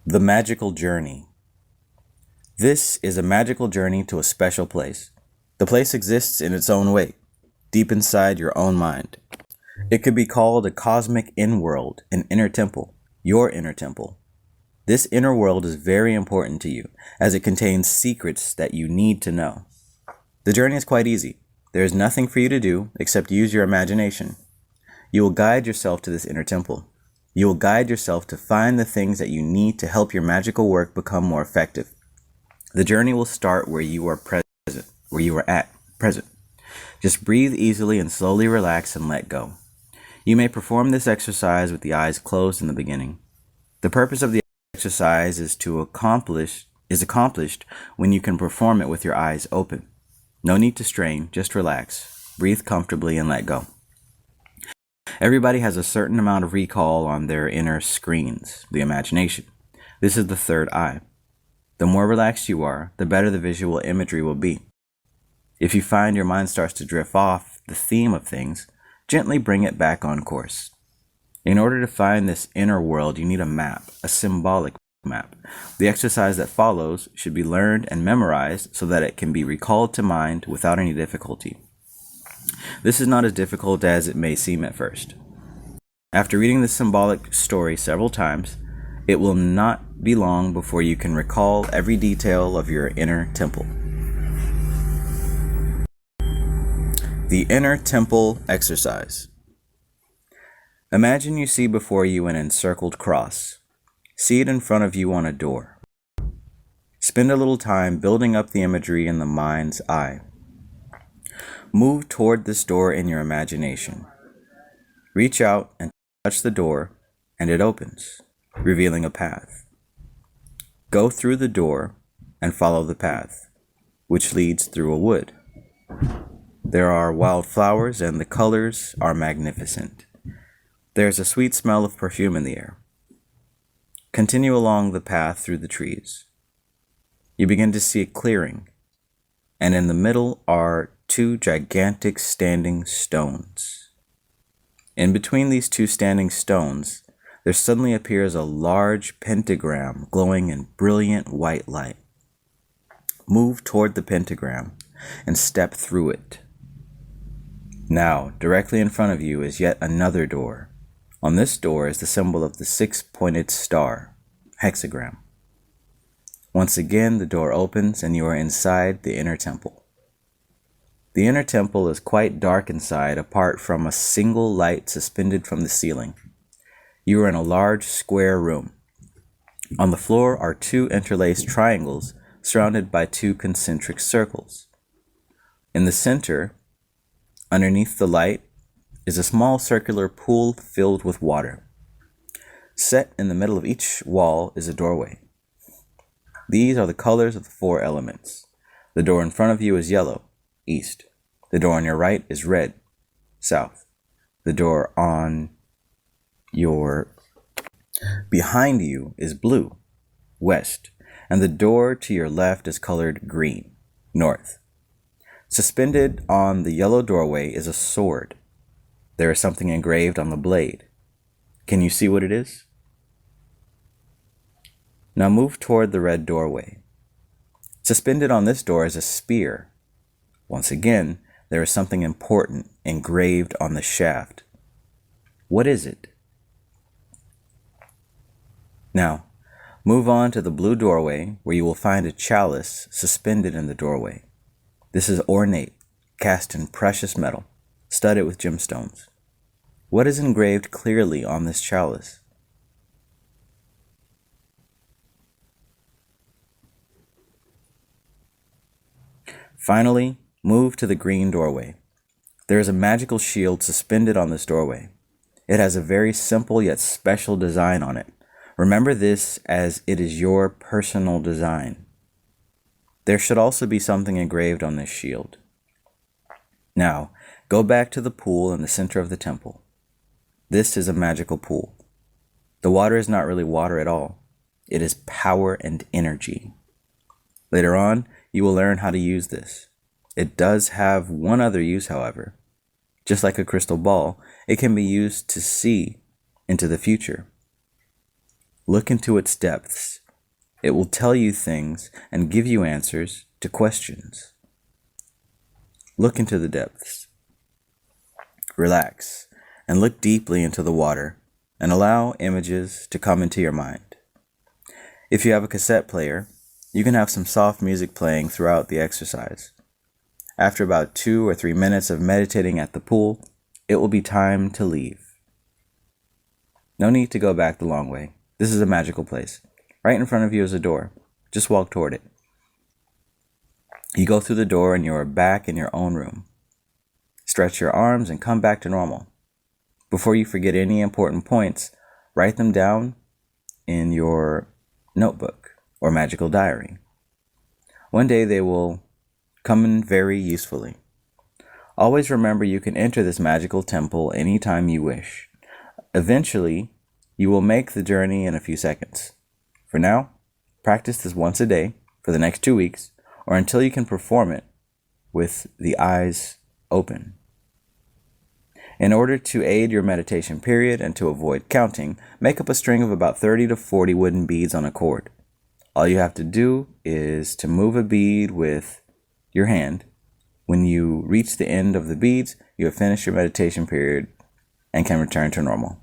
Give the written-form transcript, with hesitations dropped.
The magical journey. This is a magical journey to a special place. The place exists in its own way, deep inside your own mind. It could be called a cosmic in-world, an inner temple, your inner temple. This inner world is very important to you, as it contains secrets that you need to know. The journey is quite easy. There is nothing for you to do except use your imagination. You will guide yourself to this inner temple. You will guide yourself to find the things that you need to help your magical work become more effective. The journey will start where you are present. Just breathe easily and slowly relax and let go. You may perform this exercise with the eyes closed in the beginning. The purpose of the exercise is accomplished when you can perform it with your eyes open. No need to strain, just relax, breathe comfortably and let go. Everybody has a certain amount of recall on their inner screens, the imagination. This is the third eye. The more relaxed you are, the better the visual imagery will be. If you find your mind starts to drift off the theme of things, gently bring it back on course. In order to find this inner world, you need a map, a symbolic map. The exercise that follows should be learned and memorized so that it can be recalled to mind without any difficulty. This is not as difficult as it may seem at first. After reading the symbolic story several times, it will not be long before you can recall every detail of your inner temple. The inner temple exercise. Imagine you see before you an encircled cross. See it in front of you on a door. Spend a little time building up the imagery in the mind's eye. Move toward this door in your imagination. Reach out and touch the door, and it opens, revealing a path. Go through the door and follow the path, which leads through a wood. There are wild flowers, and the colors are magnificent. There is a sweet smell of perfume in the air. Continue along the path through the trees. You begin to see a clearing, and in the middle are two gigantic standing stones. In between these two standing stones, there suddenly appears a large pentagram glowing in brilliant white light. Move toward the pentagram and step through it. Now, directly in front of you is yet another door. On this door is the symbol of the six-pointed star, hexagram. Once again, the door opens and you are inside the inner temple. The inner temple is quite dark inside, apart from a single light suspended from the ceiling. You are in a large square room. On the floor are two interlaced triangles surrounded by two concentric circles. In the center, underneath the light, is a small circular pool filled with water. Set in the middle of each wall is a doorway. These are the colors of the four elements. The door in front of you is yellow, east. The door on your right is red, south. The door on your behind you is blue, west. And the door to your left is colored green, north. Suspended on the yellow doorway is a sword. There is something engraved on the blade. Can you see what it is? Now move toward the red doorway. Suspended on this door is a spear. Once again, there is something important engraved on the shaft. What is it? Now, move on to the blue doorway where you will find a chalice suspended in the doorway. This is ornate, cast in precious metal, studded with gemstones. What is engraved clearly on this chalice? Finally, move to the green doorway. There is a magical shield suspended on this doorway. It has a very simple yet special design on it. Remember this as it is your personal design. There should also be something engraved on this shield. Now, go back to the pool in the center of the temple. This is a magical pool. The water is not really water at all. It is power and energy. Later on, you will learn how to use this. It does have one other use, however. Just like a crystal ball, it can be used to see into the future. Look into its depths. It will tell you things and give you answers to questions. Look into the depths. Relax and look deeply into the water and allow images to come into your mind. If you have a cassette player, you can have some soft music playing throughout the exercise. After about 2 or 3 minutes of meditating at the pool, it will be time to leave. No need to go back the long way. This is a magical place. Right in front of you is a door. Just walk toward it. You go through the door and you are back in your own room. Stretch your arms and come back to normal. Before you forget any important points, write them down in your notebook or magical diary. One day they will come in very usefully. Always remember you can enter this magical temple anytime you wish. Eventually, you will make the journey in a few seconds. For now, practice this once a day for the next 2 weeks or until you can perform it with the eyes open. In order to aid your meditation period and to avoid counting, make up a string of about 30 to 40 wooden beads on a cord. All you have to do is to move a bead with your hand. When you reach the end of the beads, you have finished your meditation period and can return to normal.